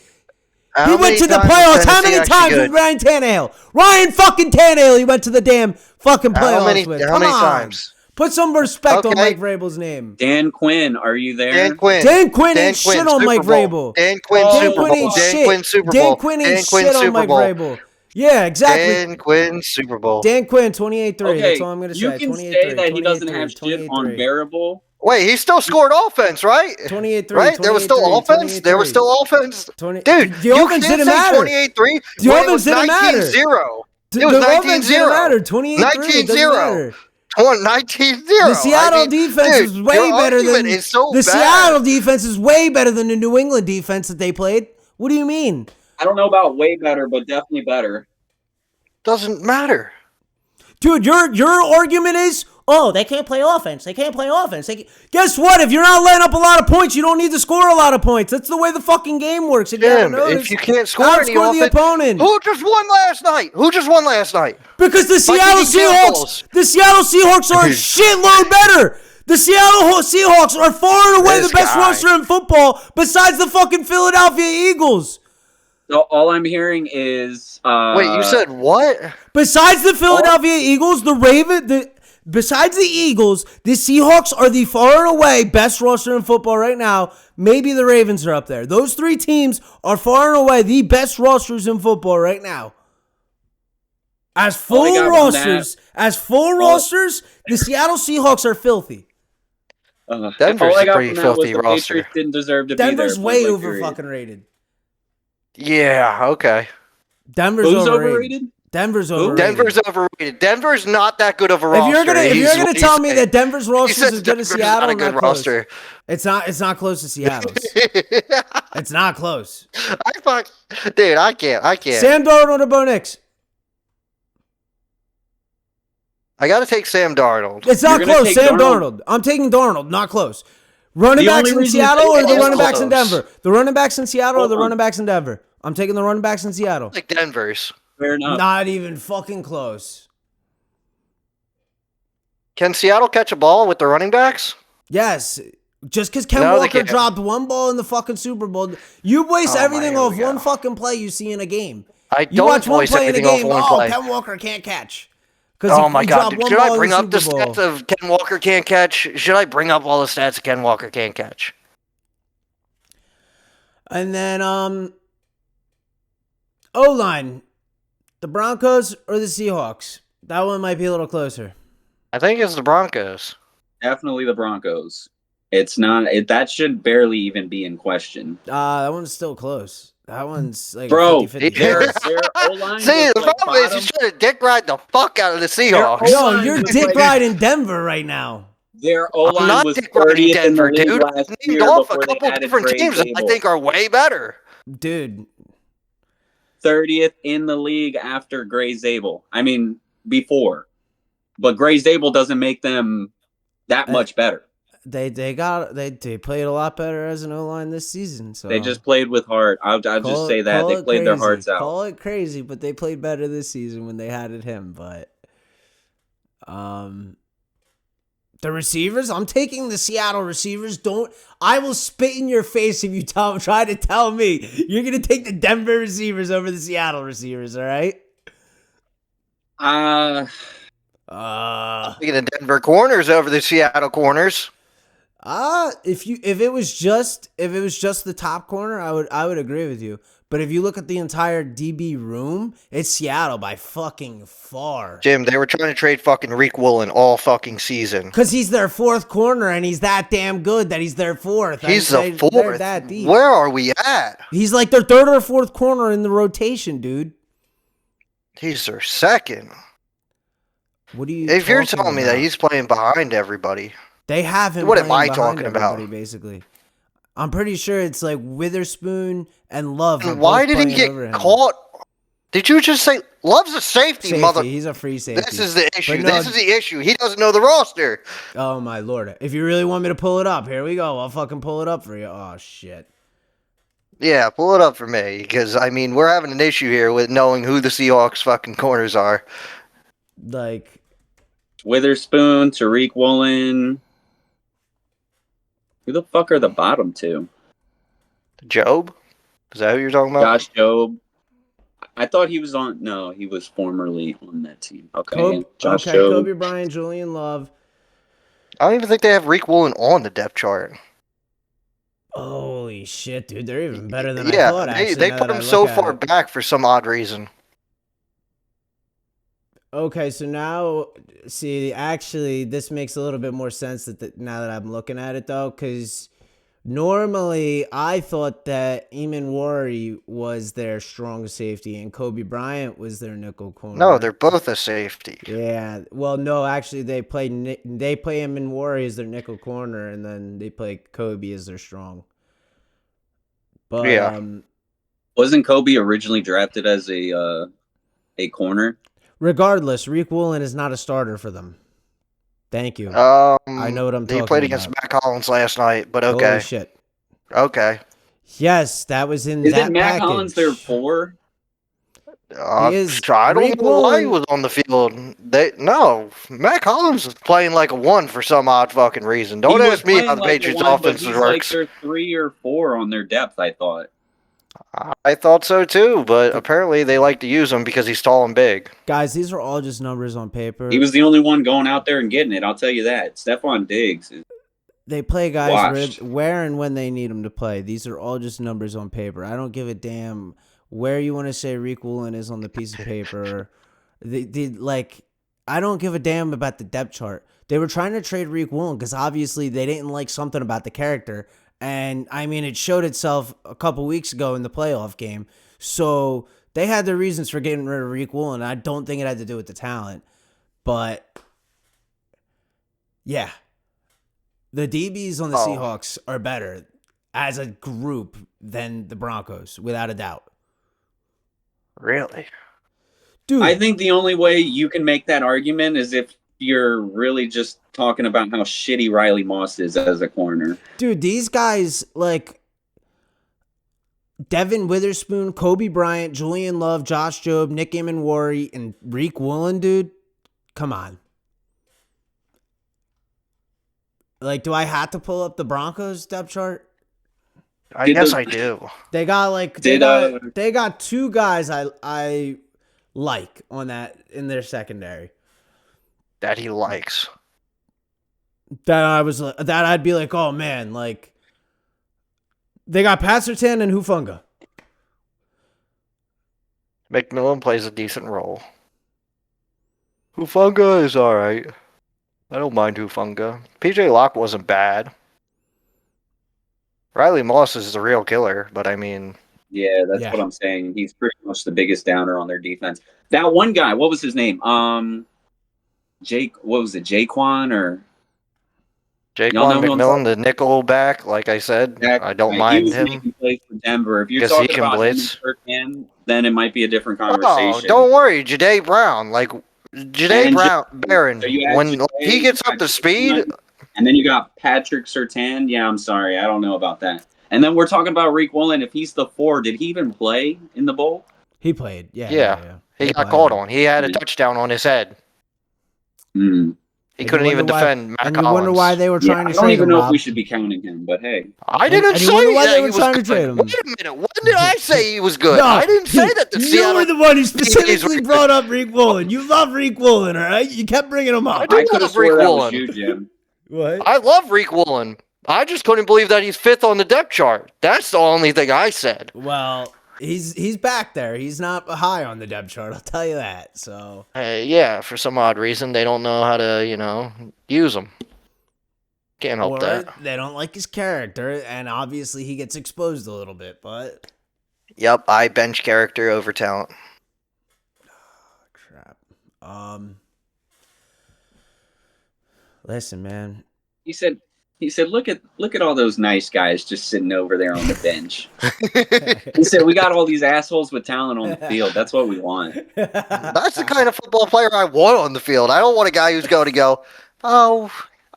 How He went many to the times playoffs. was How many Tennessee times actually with good? Ryan Tannehill? Ryan fucking Tannehill. He went to the damn fucking playoffs with. How Come many on. times? Put some respect on Okay. Mike Vrabel's name. Dan Quinn, are you there? Dan Quinn. Dan Quinn ain't shit on Super Mike Bowl. Vrabel. Dan Quinn Oh, Super Dan Quinn Bowl. ain't Dan shit. Quinn Super Dan Bowl. Quinn Dan ain't Quinn shit on Super Mike Bowl. Vrabel. Yeah, exactly. Dan Quinn Super Bowl. Dan Quinn, 28-3. Okay, That's all I'm going to say. you can 28-3, say that he doesn't have shit on 28-3. Variable. Wait, he still scored offense, right? 28-3. Right? There was still 28-3, offense? There was still offense? 20 Dude, the you offense can't didn't say matter. 28-3 The when it offense was didn't matter. 19-0. The It was offense didn't 19-0. matter. 28-3. 19-0. 19-0. The Seattle defense dude, is way your better than argument is so the bad. Seattle defense is way better than the New England defense that they played. What do you mean? I don't know about way better, but definitely better. Doesn't matter. Dude, your argument is, oh, they can't play offense. They can't play offense. Guess what? If you're not letting up a lot of points, you don't need to score a lot of points. That's the way the fucking game works. If you haven't noticed, if you can't score any outscore the offense, opponent. Who just won last night? Because the Seattle Seahawks are a shitload better. The Seattle Seahawks are far and away the best roster in football besides the fucking Philadelphia Eagles. So all I'm hearing is Wait, you said what? Besides the Philadelphia Eagles, besides the Eagles, the Seahawks are the far and away best roster in football right now. Maybe the Ravens are up there. Those three teams are far and away the best rosters in football right now. As full rosters, the Seattle Seahawks are filthy. Denver's all I a got pretty from that filthy was the roster. Patriots didn't deserve to Denver's be there. way point over blank period. fucking rated. Yeah, okay. Denver's Who's overrated. overrated? Denver's Who? overrated. Denver's overrated. Denver's not that good of a roster. If you're gonna He's tell me saying. that Denver's roster said is as good as Denver's Seattle, not a good not close. roster. It's not close to Seattle's. It's not close. Dude, I can't. Sam Darnold or Bo Nix? I got to take Sam Darnold. It's not You're gonna close. take Sam Darnold? Darnold. I'm taking Darnold. Not close. Running The backs only in reason Seattle you or take the it running is backs in close. Denver? The running backs in Seattle or the Hold on. running backs in Denver? I'm taking the running backs in Seattle. Like Denver's. Fair enough. Not even fucking close. Can Seattle catch a ball with the running backs? Yes. Just because Ken No, they Walker can't. dropped one ball in the fucking Super Bowl, you base Oh, everything here off we go. one fucking play you see in a game. I You don't watch one voice play in a everything off game, one oh, play. Ken Walker can't catch. Because Oh my god! dropped one Should ball I bring in up the Super Bowl. stats of Ken Walker can't catch? Should I bring up all the stats of Ken Walker can't catch? And then O-line, the Broncos or the Seahawks? That one might be a little closer. I think it's the Broncos. Definitely the Broncos. It's not. That should barely even be in question. That one's still close. That one's like Bro, 50-50. their O-line See, was the like problem is bottom. he's trying to dick ride the fuck out of the Seahawks. Their No, O-line you're was dick like- riding Denver right now. Their I'm O-line not was dick riding 30th in the Denver, league dude. last I year named off a before they couple added different Greg teams that I Zabel. think are way better. Dude, 30th in the league after Gray Zabel. I mean, before. But Gray Zabel doesn't make them that much better. they played a lot better as an O-line this season. So They just played with heart. I'll just say that. They played their hearts out. Call it crazy, but they played better this season when they had him. But The receivers? I'm taking the Seattle receivers. I will spit in your face if you try to tell me you're going to take the Denver receivers over the Seattle receivers, all right? Taking the Denver corners over the Seattle corners. If it was just the top corner, I would agree with you. But if you look at the entire DB room, it's Seattle by fucking far. Jim, they were trying to trade fucking Reek Woolen all fucking season. Because he's their fourth corner, and he's that damn good that he's their fourth. He's the They're fourth. that deep. Where are we at? He's like their third or fourth corner in the rotation, dude. He's their second. What do you? If you're telling me that he's playing behind everybody, they have him. What am I behind talking about? Basically, I'm pretty sure it's like Witherspoon and Love. And why did he get caught? Did you just say Love's a safety, mother? He's a free safety. This is the issue. No, this is the issue. He doesn't know the roster. Oh my lord! If you really want me to pull it up, here we go. I'll fucking pull it up for you. Oh shit. Yeah, pull it up for me, because I mean we're having an issue here with knowing who the Seahawks fucking corners are. Like Witherspoon, Tariq Woolen. Who the fuck are the bottom two? Job? Is that who you're talking about? Josh Job. I thought he was on. No, he was formerly on that team. Okay. Josh Job. Kobe Bryant, Julian Love. I don't even think they have Reek Woolen on the depth chart. Holy shit, dude. They're even better than I thought, actually. They put him so far back for some odd reason. Okay, so now, see, actually, this makes a little bit more sense now that I'm looking at it, though, because normally I thought that Eamon Wari was their strong safety and Kobe Bryant was their nickel corner. No, they're both a safety. Yeah, well, no, actually, they play Eamon Wari as their nickel corner, and then they play Kobe as their strong. But yeah, wasn't Kobe originally drafted as a corner? Regardless, Reek Woolen is not a starter for them. Thank you. I know what I'm talking about. He played against Matt Collins last night, but okay. Holy shit. Okay. Yes, that was in Isn't that Matt package. Collins their 4? I don't know why he was on the field. Matt Collins was playing like a 1 for some odd fucking reason. Don't ask me how the Patriots offense works. Like they're 3 or 4 on their depth, I thought. I thought so too, but apparently they like to use him because he's tall and big. Guys, these are all just numbers on paper. He was the only one going out there and getting it, I'll tell you that. Stephon Diggs is They play guys where and when they need them to play. These are all just numbers on paper. I don't give a damn where you want to say Reek Woolen is on the piece of paper. I don't give a damn about the depth chart. They were trying to trade Reek Woolen because obviously they didn't like something about the character. And, I mean, it showed itself a couple weeks ago in the playoff game. So they had their reasons for getting rid of Reek Woolen. I don't think it had to do with the talent. But, yeah. The DBs on the Seahawks are better as a group than the Broncos, without a doubt. Really? Dude, I think the only way you can make that argument is if you're really just talking about how shitty Riley Moss is as a corner. Dude, these guys, like Devin Witherspoon, Kobe Bryant, Julian Love, Josh Jobe, Nick Eamon-Wari, and Reek Woolen, dude, come on. Like, do I have to pull up the Broncos depth chart? I guess I do. They got they got 2 guys I like on that in their secondary. That he likes. That I'd be like, oh man, like they got Patserton and Hufanga. McMillan plays a decent role. Hufanga is alright. I don't mind Hufanga. PJ Locke wasn't bad. Riley Moss is the real killer, but I mean... Yeah, that's what I'm saying. He's pretty much the biggest downer on their defense. That one guy, what was his name? Jaquan or... Jaquan McMillan, the nickel back, like I said. I don't mind him. He plays for Denver. If you're talking about blitz. Then it might be a different conversation. Oh, don't worry. Jahdae Brown. Barron, when he gets up to speed... And then you got Patrick Surtain. Yeah, I'm sorry. I don't know about that. And then we're talking about Reek Woolen. If he's the 4, did he even play in the bowl? He played, yeah. He got called on. He had a touchdown on his head. Mm. He And couldn't you even wonder why- defend Matt And Collins. you wonder why they were Yeah, trying I to don't trade even him, know if Rob. we should be counting him, but hey. I didn't and you say wonder why that they he were was trying to good. trade him. Wait a minute. When did I say he was good? No, I didn't say that the you Seattle were the one who Teammates specifically were brought up Rick Woolen. You love Rick Woolen, all right? You kept bringing him up. I do I could have love Rick swore that was Woolen. you, Jim. What? I love Rick Woolen. I just couldn't believe that he's 5th on the depth chart. That's the only thing I said. Well, he's back there. He's not high on the depth chart, I'll tell you that. So Yeah, for some odd reason, they don't know how to, use him. Can't help or that. they don't like his character, and obviously he gets exposed a little bit, but Yep, I bench character over talent. crap. Listen, man. He said, look at all those nice guys just sitting over there on the bench. He said, we got all these assholes with talent on the field. That's what we want. That's the kind of football player I want on the field. I don't want a guy who's going to go, oh,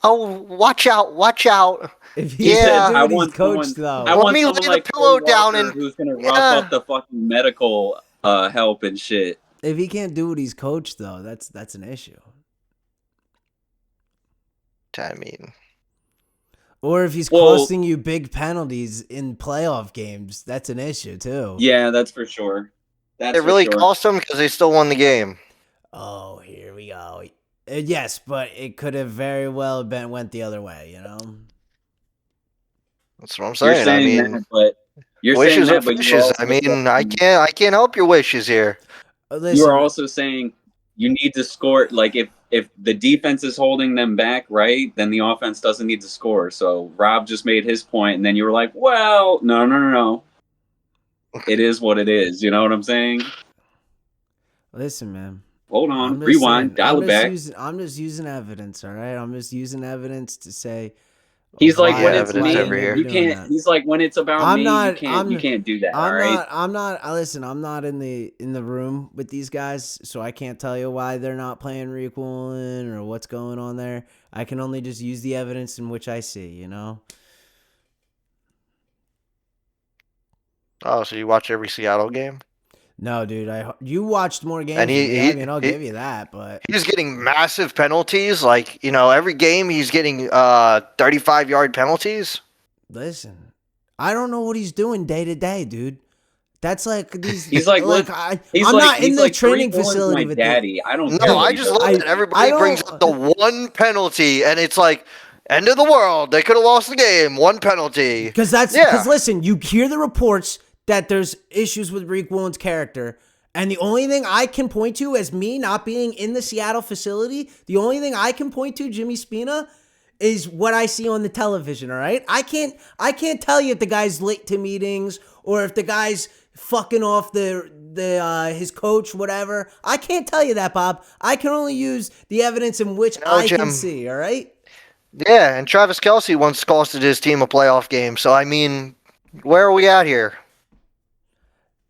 watch out. If he Yeah. can't do I what he's want coached, someone. though. I Let want me someone lay the like pillow Trey down Walker and- who's gonna rough yeah. up the fucking medical help and shit. If he can't do what he's coached, though, that's an issue. I mean, Or if he's costing you big penalties in playoff games, that's an issue too. Yeah, that's for sure. That's it really for sure. cost them because they still won the game. Oh, here we go. Yes, but it could have very well went the other way, you know? That's what I'm You're saying. saying I mean, that, but you're wishes saying are that, but you're wishes. also I mean, I saying- can't help your wishes here. Listen, you are also saying you need to score. Like if the defense is holding them back, right, then the offense doesn't need to score. So Rob just made his point, and then you were like, well, no. It is what it is. You know what I'm saying? listen, man. Hold on, I'm just rewind, saying, dial it back. I'm just using evidence, all right? I'm just using evidence to say. He's like, why- when Yeah, it's evidence me, over here. you can't. He's like, when it's about I'm me, not- you can't do that. All right. I'm not. Listen, I'm not in the room with these guys, so I can't tell you why they're not playing Rick Woolen or what's going on there. I can only just use the evidence in which I see. You know. Oh, so you watch every Seattle game? No, dude. You watched more games And than me. I mean, I'll he- give you that, but He's getting massive penalties. Like, every game he's getting 35-yard penalties. listen, I don't know what he's doing day to day, dude. That's like these. He's like, I'm not in the training facility my with daddy. I don't. care No, what I he just does. love that I everybody brings don't- up the one penalty, and it's like, end of the world. They could have lost the game. One penalty. Because Yeah. listen, you hear the reports that there's issues with Rick Woolen's character, and the only thing I can point to as me not being in the Seattle facility, the only thing I can point to, Jimmy Spina, is what I see on the television. All right, I can't tell you if the guy's late to meetings or if the guy's fucking off his coach, whatever. I can't tell you that, Bob. I can only use the evidence in which I can Jim. see. All right. Yeah, and Travis Kelce once costed his team a playoff game. So, I mean, where are we at here?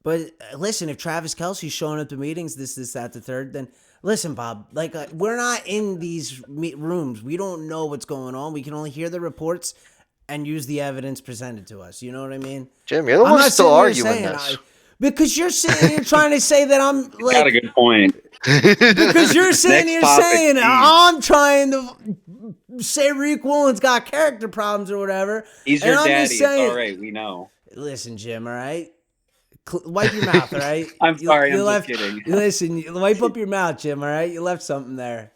But listen, if Travis Kelce's showing up to meetings, this, that, the third, then listen, Bob, like we're not in these rooms. We don't know what's going on. We can only hear the reports and use the evidence presented to us. You know what I mean? Jim, you're the I'm one not still sitting here arguing saying this. because you're sitting here trying to say that I'm Got a like, good point. because you're sitting Next here topic, saying please. I'm trying to say Rick Woolen's got character problems or whatever. He's and your I'm daddy. just saying, It's all right. We know. listen, Jim, all right? Wipe your mouth, all right? I'm sorry. I'm left, just kidding. Listen, wipe up your mouth, Jim, all right? You left something there.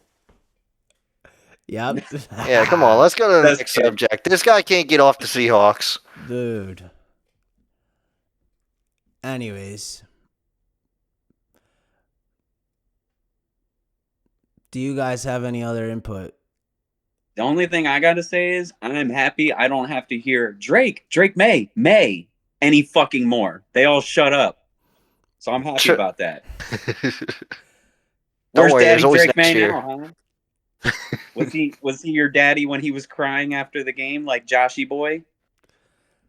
Yep. Yeah, come on. Let's go to the That's next good. subject. This guy can't get off the Seahawks. Dude. Anyways. Do you guys have any other input? The only thing I gotta say is I'm happy I don't have to hear Drake May, any fucking more. They all shut up. So I'm happy about that. Don't Where's worry, there's Daddy always Drake next May year. now, huh? Was he your daddy when he was crying after the game like Joshy boy?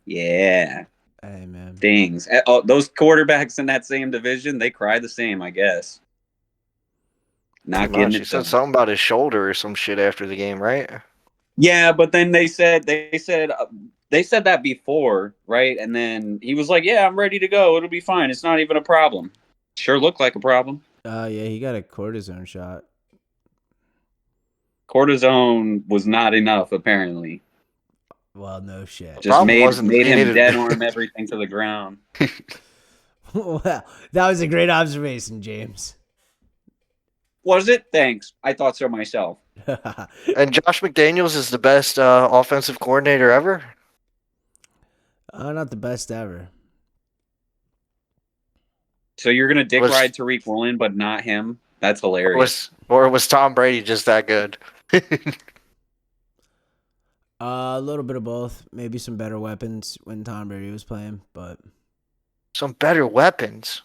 Yeah. Hey, man. Dings. Oh, those quarterbacks in that same division, they cry the same, I guess. Not getting She it said done. something about his shoulder or some shit after the game, right? Yeah, but then they said that before, right? And then he was like, "Yeah, I'm ready to go. It'll be fine. It's not even a problem." Sure looked like a problem. Yeah, he got a cortisone shot. Cortisone was not enough, apparently. Well, no shit. Just Problem made wasn't that he him needed- dead arm everything to the ground. Well, that was a great observation, James. Was it? Thanks. I thought so myself. And Josh McDaniels is the best offensive coordinator ever. Not the best ever. So you're gonna dick Was- ride Tariq Woolen, but not him? That's hilarious. Or was Tom Brady just that good? A little bit of both. Maybe some better weapons when Tom Brady was playing, but Some better weapons.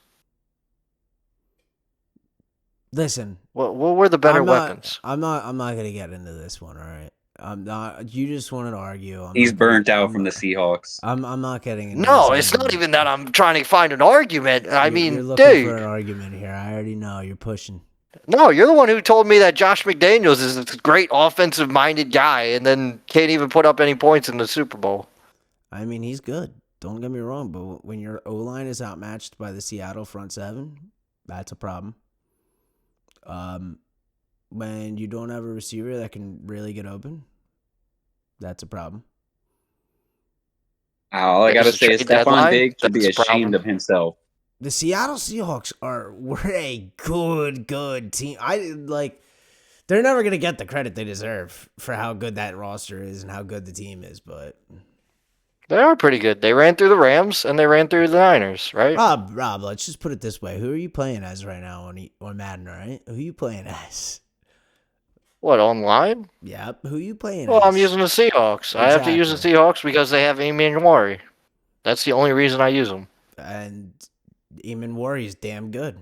listen, What were the better I'm not- weapons? I'm not gonna get into this one. All right. I'm not. You just wanted to argue. He's burnt out from the Seahawks. I'm not getting into No, this it's not argument. even that I'm trying to find an argument. I You're mean, looking for an dude. argument here. I already know you're pushing. No, you're the one who told me that Josh McDaniels is a great offensive-minded guy and then can't even put up any points in the Super Bowl. I mean, he's good. Don't get me wrong, but when your O line is outmatched by the Seattle front seven, that's a problem. When you don't have a receiver that can really get open, that's a problem. All I There's gotta a say is trade Stephon deadline. Diggs should be That's a ashamed problem. of himself. The Seattle Seahawks were a good team. They're never gonna get the credit they deserve for how good that roster is and how good the team is, but They are pretty good. They ran through the Rams and they ran through the Niners, right? Rob, let's just put it this way: who are you playing as right now on Madden? All right, who are you playing as? What, online? Yep, who are you playing Well, as? I'm using the Seahawks. I have to use the Exactly. Seahawks because they have Amy and Wari. That's the only reason I use them. And Eamon Warrior's damn good.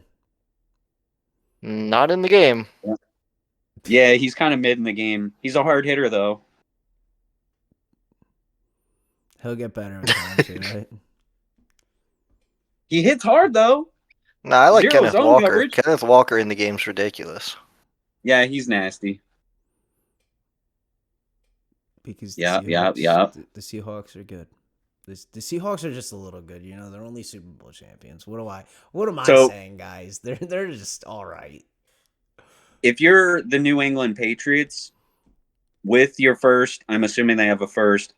Not in the game. Yeah, he's kind of mid in the game. He's a hard hitter, though. He'll get better with time too, right? He hits hard, though. No, I like Zero Kenneth zone Walker. coverage. Kenneth Walker in the game's ridiculous. Yeah, he's nasty. Because the Yep, Seahawks, yep. The Seahawks are good. The Seahawks are just a little good, you know. They're only Super Bowl champions. What am I So- saying, guys? They're just all right. If you're the New England Patriots with your first, I'm assuming they have a first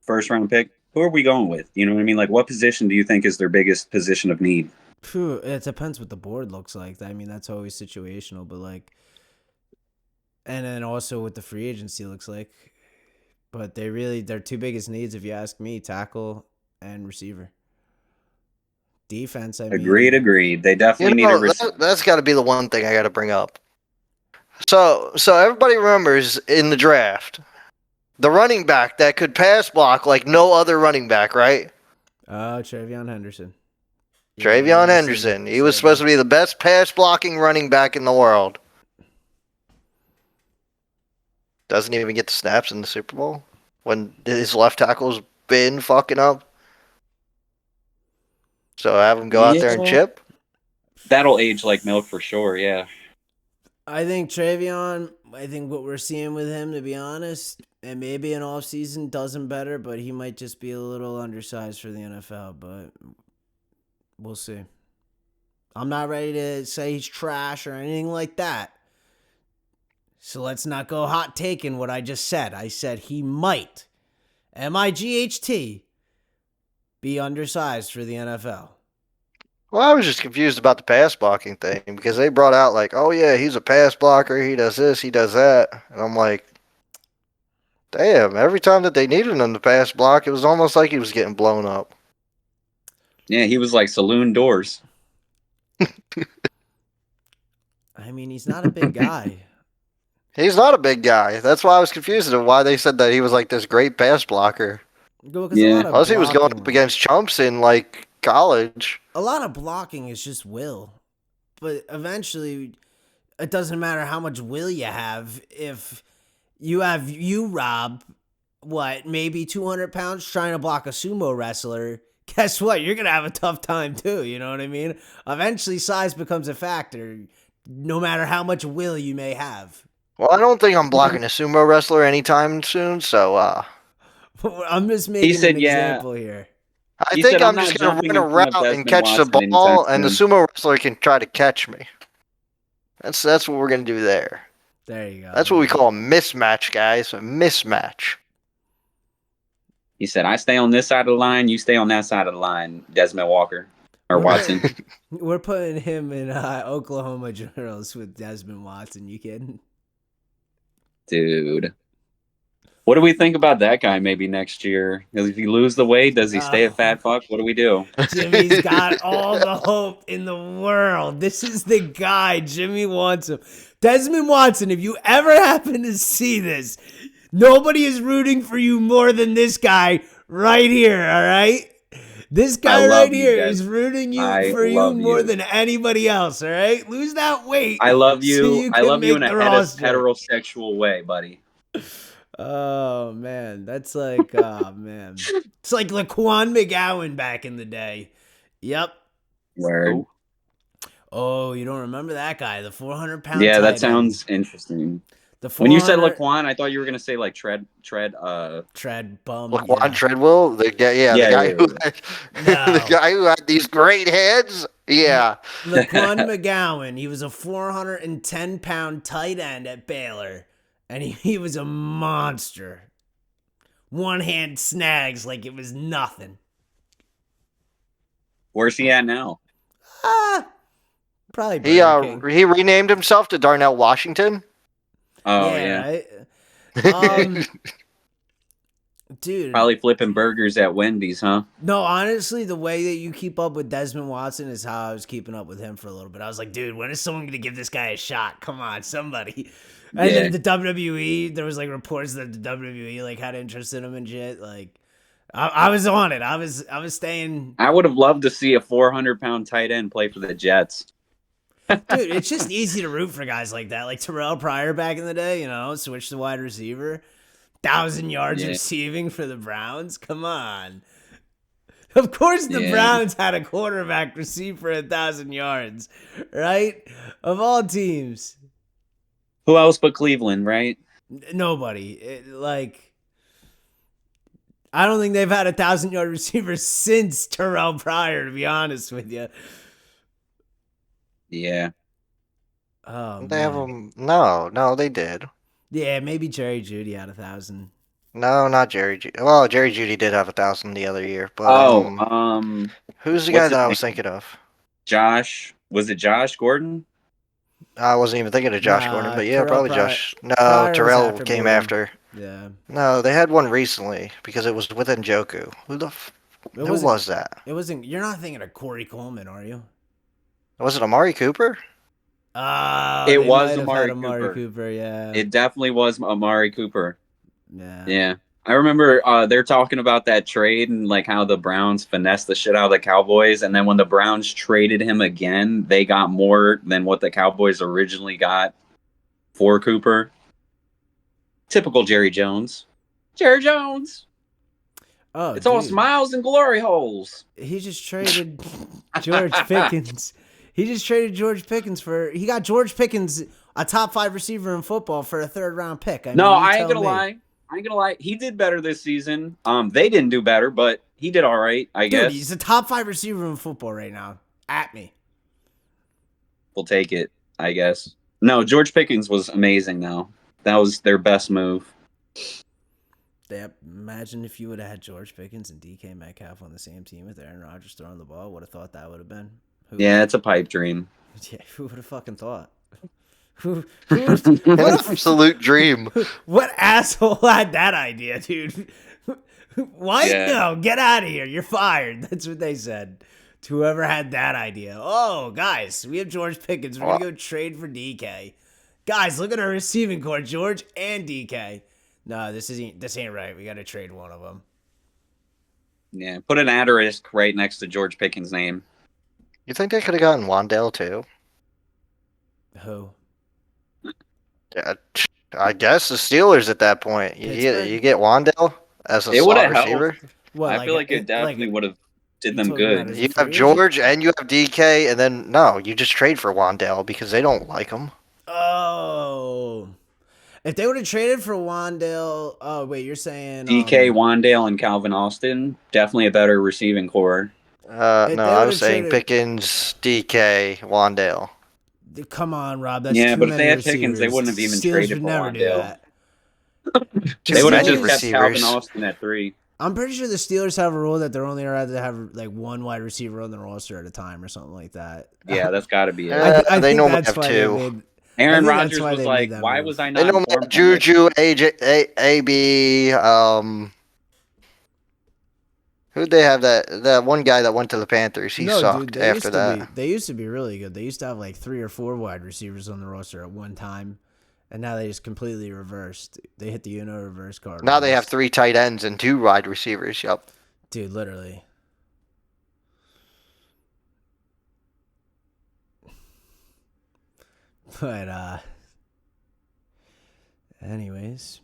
round pick. Who are we going with? You know what I mean? Like, what position do you think is their biggest position of need? Phew, it depends what the board looks like. I mean, that's always situational, but and then also what the free agency looks like. But their two biggest needs, if you ask me, tackle and receiver. Defense, I mean. Agreed. They definitely need a receiver. That's got to be the one thing I got to bring up. So everybody remembers in the draft, the running back that could pass block like no other running back, right? Travion Henderson. Travion Henderson. He was supposed to be the best pass blocking running back in the world. Doesn't even get the snaps in the Super Bowl when his left tackle's been fucking up. So have him go out there and Yeah. chip. That'll age like milk for sure, yeah. I think Travion, what we're seeing with him, to be honest, and maybe an offseason does him better, but he might just be a little undersized for the NFL, but we'll see. I'm not ready to say he's trash or anything like that. So let's not go hot taking what I just said. I said he might, MIGHT, be undersized for the NFL. Well, I was just confused about the pass blocking thing because they brought out like, oh yeah, he's a pass blocker. He does this, he does that. And I'm like, damn, every time that they needed him to pass block, it was almost like he was getting blown up. Yeah, he was like saloon doors. I mean, he's not a big guy. He's not a big guy. That's why I was confused at why they said that he was like this great pass blocker. Yeah. Unless he was going up against chumps in like college. A lot of blocking is just will. But eventually, it doesn't matter how much will you have. If you Rob, maybe 200 pounds trying to block a sumo wrestler, guess what? You're going to have a tough time too. You know what I mean? Eventually, size becomes a factor, no matter how much will you may have. Well, I don't think I'm blocking a sumo wrestler anytime soon, so I'm just making said, an yeah. example here. I He think said, I'm "I'm just not going to jumping run in front of around and Desmond catch the Watson ball, anytime and the soon." sumo wrestler can try to catch me. That's what we're going to do there. There you go. That's what we call a mismatch, guys. A mismatch. He said, "I stay on this side of the line. You stay on that side of the line." Desmond Walker or We're Watson. We're putting him in Oklahoma drills with Desmond Watson. You kidding? Dude. What do we think about that guy maybe next year? If he lose the weight, does he stay a fat fuck? What do we do? Jimmy's got all the hope in the world. This is the guy. Jimmy wants him. Desmond Watson, if you ever happen to see this, nobody is rooting for you more than this guy right here, all right? This guy right here is rooting for you more than anybody else, all right? Lose that weight. I love you. So you I can love you make in a the roster. heterosexual way, buddy. Oh man, that's like man. It's like Laquan McGowan back in the day. Yep. Word. Oh, you don't remember that guy, the 400-pound Yeah, tight that end. sounds interesting. The When you said Laquan, I thought you were gonna say like tread tread bum. Laquan Yeah. Treadwell, the guy who the guy who had these great heads. Yeah. Laquan McGowan, he was a 410-pound tight end at Baylor, and he was a monster. One hand snags like it was nothing. Where's he at now? Probably Burger King. He renamed himself to Darnell Washington. Oh yeah. Right? Dude. Probably flipping burgers at Wendy's, huh? No, honestly, the way that you keep up with Desmond Watson is how I was keeping up with him for a little bit. I was like, dude, when is someone going to give this guy a shot? Come on, somebody. And then the WWE, there was like reports that the WWE like had interest in him and shit. Like, I was on it. I was staying. I would have loved to see a 400-pound tight end play for the Jets. Dude, it's just easy to root for guys like that. Like Terrell Pryor back in the day, switch to wide receiver. 1,000 yards receiving for the Browns. Come on. Of course the Browns had a quarterback receive for 1,000 yards, right? Of all teams. Who else but Cleveland, right? Nobody. I don't think they've had 1,000-yard receiver since Terrell Pryor, to be honest with you. Yeah. Oh, they have them. No, they did. Yeah, maybe Jerry Jeudy had 1,000. No, not Jerry Jeudy. Well, Jerry Jeudy did have 1,000 the other year, but who's the guy that I was thinking of? Josh. Was it Josh Gordon? I wasn't even thinking of Josh Gordon, but yeah, probably Josh. No, Terrell came after. Yeah. No, they had one recently because it was with Njoku. Who was that? It wasn't. You're not thinking of Corey Coleman, are you? Was it Amari Cooper? It was Amari Cooper. Yeah. It definitely was Amari Cooper. Yeah. Yeah. I remember they're talking about that trade and like how the Browns finessed the shit out of the Cowboys, and then when the Browns traded him again, they got more than what the Cowboys originally got for Cooper. Typical Jerry Jones. Jerry Jones. Oh, it's all smiles and glory holes. He just traded George Pickens. He got George Pickens, a top 5 receiver in football, for a 3rd-round pick. I ain't gonna lie. He did better this season. They didn't do better, but he did all right, I guess. Dude, he's a top 5 receiver in football right now. At me. We'll take it, I guess. No, George Pickens was amazing, though. That was their best move. Imagine if you would have had George Pickens and DK Metcalf on the same team with Aaron Rodgers throwing the ball. Would have thought that would have been. It's a pipe dream. Yeah, who would have fucking thought? What absolute dream. What asshole had that idea, dude? Why? Yeah. No, get out of here. You're fired. That's what they said to whoever had that idea. Oh, guys, we have George Pickens. We're going to go trade for DK. Guys, look at our receiving core, George and DK. No, this ain't right. We got to trade one of them. Yeah, put an asterisk right next to George Pickens' name. You think they could have gotten Wan'Dale too? Who? Yeah, I guess the Steelers at that point. You get Wan'Dale as a slot receiver. Well, I feel like it definitely would have did them good. You have George and you have DK, and then you just trade for Wan'Dale because they don't like him. Oh. If they would have traded for Wan'Dale, oh wait, you're saying DK, Wan'Dale, and Calvin Austin, definitely a better receiving core. No, I was saying Pickens, DK, Wan'Dale. Come on, Rob. That's Yeah, too but if many they had receivers. Pickens, they wouldn't have even Steelers traded would for never do Wandale. that. Too They would have many just kept Calvin receivers. Austin at 3. I'm pretty sure the Steelers have a rule that they're only allowed to have like one wide receiver on the roster at a time or something like that. Yeah, that's got to be it. I They think normally that's have why two. they made. Aaron think that's Rodgers why was they like, made that "Why move. was I They not normally have informed?" I'm like, Juju, AB. Who'd they have that one guy that went to the Panthers? He sucked after that. They used to be really good. They used to have like 3 or 4 wide receivers on the roster at one time, and now they just completely reversed. They hit the reverse card. Now they have 3 tight ends and 2 wide receivers. Yep. Dude, literally. But anyways.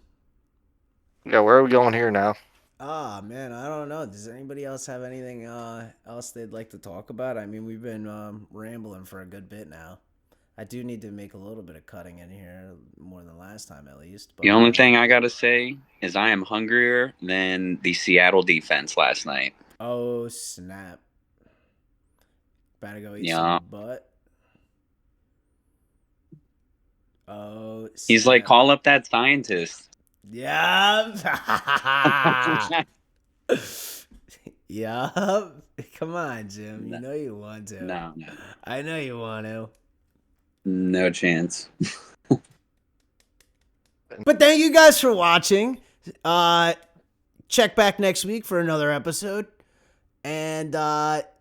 Yeah, where are we going here now? Man, I don't know. Does anybody else have anything else they'd like to talk about? I mean, we've been rambling for a good bit now. I do need to make a little bit of cutting in here, more than last time at least. But, the only thing I gotta say is I am hungrier than the Seattle defense last night. Oh snap! Better go eat Yeah. some butt. Oh. Snap. He's like, call up that scientist. Yeah. Yup. Come on, Jim. You know you want to. No. I know you want to. No chance. But thank you guys for watching. Check back next week for another episode. And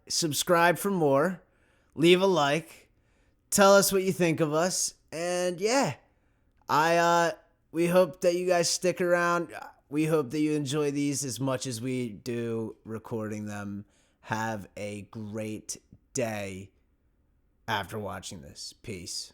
subscribe for more. Leave a like. Tell us what you think of us. And yeah. We hope that you guys stick around. We hope that you enjoy these as much as we do recording them. Have a great day after watching this. Peace.